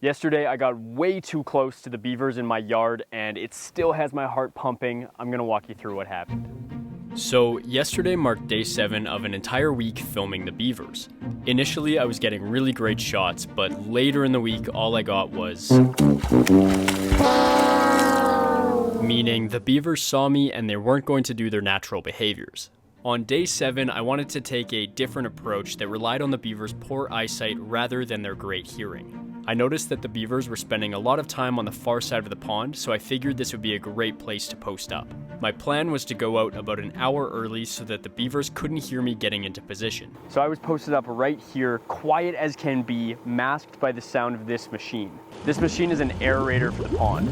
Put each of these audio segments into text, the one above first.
Yesterday, I got way too close to the beavers in my yard, and it still has my heart pumping. I'm gonna walk you through what happened. So, yesterday marked day 7 of an entire week filming the beavers. Initially, I was getting really great shots, but later in the week, all I got was... meaning the beavers saw me and they weren't going to do their natural behaviors. On day 7, I wanted to take a different approach that relied on the beavers' poor eyesight rather than their great hearing. I noticed that the beavers were spending a lot of time on the far side of the pond, so I figured this would be a great place to post up. My plan was to go out about an hour early so that the beavers couldn't hear me getting into position. So I was posted up right here, quiet as can be, masked by the sound of this machine. This machine is an aerator for the pond.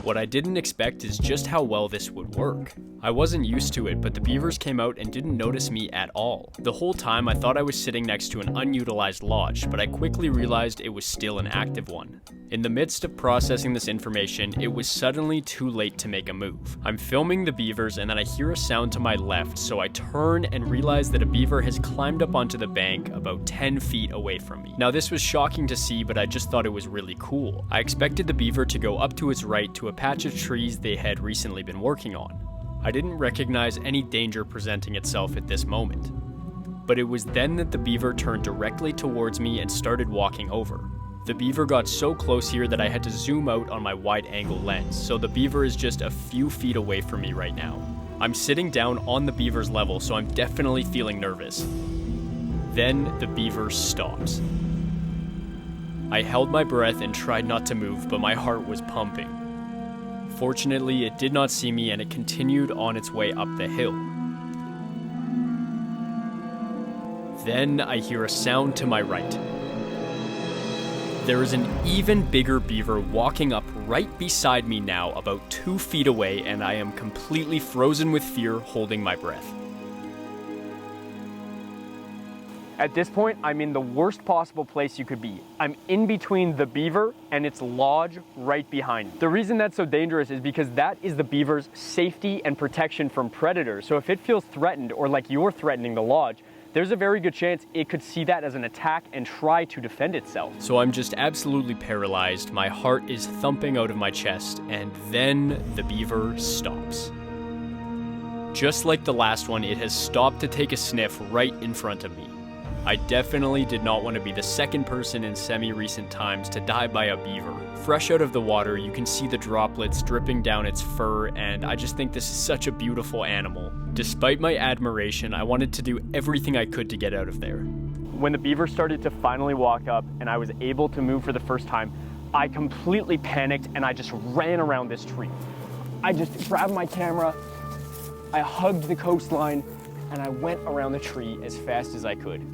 What I didn't expect is just how well this would work. I wasn't used to it, but the beavers came out and didn't notice me at all. The whole time I thought I was sitting next to an unutilized lodge, but I quickly realized it was still an active one. In the midst of processing this information, it was suddenly too late to make a move. I'm filming the beavers and then I hear a sound to my left, so I turn and realize that a beaver has climbed up onto the bank about 10 feet away from me. Now this was shocking to see, but I just thought it was really cool. I expected the beaver to go up to its right to a patch of trees they had recently been working on. I didn't recognize any danger presenting itself at this moment. But it was then that the beaver turned directly towards me and started walking over. The beaver got so close here that I had to zoom out on my wide-angle lens, so the beaver is just a few feet away from me right now. I'm sitting down on the beaver's level, so I'm definitely feeling nervous. Then the beaver stops. I held my breath and tried not to move, but my heart was pumping. Fortunately, it did not see me and it continued on its way up the hill. Then I hear a sound to my right. There is an even bigger beaver walking up right beside me now, about 2 feet away, and I am completely frozen with fear, holding my breath. At this point, I'm in the worst possible place you could be. I'm in between the beaver and its lodge right behind me. The reason that's so dangerous is because that is the beaver's safety and protection from predators. So if it feels threatened or like you're threatening the lodge, there's a very good chance it could see that as an attack and try to defend itself. So I'm just absolutely paralyzed. My heart is thumping out of my chest, and then the beaver stops. Just like the last one, it has stopped to take a sniff right in front of me. I definitely did not want to be the second person in semi-recent times to die by a beaver. Fresh out of the water, you can see the droplets dripping down its fur, and I just think this is such a beautiful animal. Despite my admiration, I wanted to do everything I could to get out of there. When the beaver started to finally walk up and I was able to move for the first time, I completely panicked and I just ran around this tree. I just grabbed my camera, I hugged the coastline, and I went around the tree as fast as I could.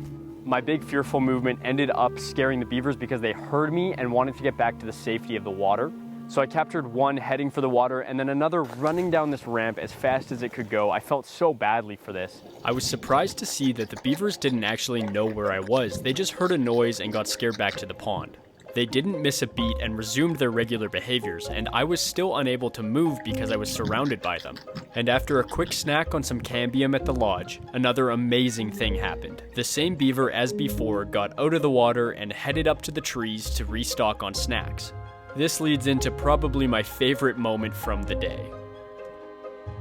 My big fearful movement ended up scaring the beavers because they heard me and wanted to get back to the safety of the water. So I captured one heading for the water and then another running down this ramp as fast as it could go. I felt so badly for this. I was surprised to see that the beavers didn't actually know where I was. They just heard a noise and got scared back to the pond. They didn't miss a beat and resumed their regular behaviors, and I was still unable to move because I was surrounded by them. And after a quick snack on some cambium at the lodge, another amazing thing happened. The same beaver as before got out of the water and headed up to the trees to restock on snacks. This leads into probably my favorite moment from the day.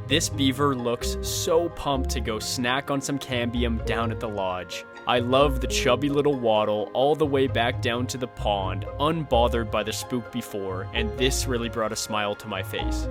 This beaver looks so pumped to go snack on some cambium down at the lodge. I love the chubby little waddle all the way back down to the pond, unbothered by the spook before, and this really brought a smile to my face.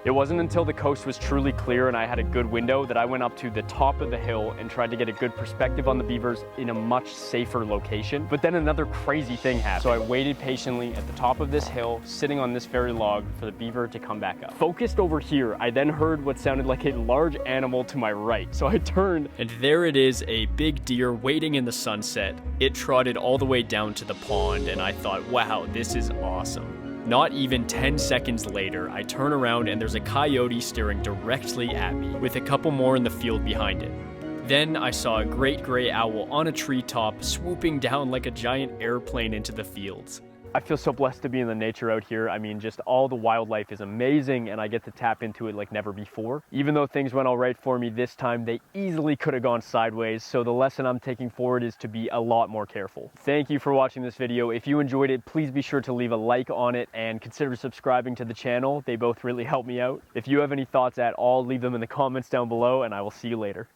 It wasn't until the coast was truly clear and I had a good window that I went up to the top of the hill and tried to get a good perspective on the beavers in a much safer location. But then another crazy thing happened. So I waited patiently at the top of this hill, sitting on this very log for the beaver to come back up. Focused over here, I then heard what sounded like a large animal to my right. So I turned, and there it is, a big deer waiting in the sunset. It trotted all the way down to the pond, and I thought, wow, this is awesome. Not even 10 seconds later, I turn around and there's a coyote staring directly at me, with a couple more in the field behind it. Then I saw a great gray owl on a treetop swooping down like a giant airplane into the fields. I feel so blessed to be in the nature out here. I mean, just all the wildlife is amazing and I get to tap into it like never before. Even though things went all right for me this time, they easily could have gone sideways. So the lesson I'm taking forward is to be a lot more careful. Thank you for watching this video. If you enjoyed it, please be sure to leave a like on it and consider subscribing to the channel. They both really help me out. If you have any thoughts at all, leave them in the comments down below and I will see you later.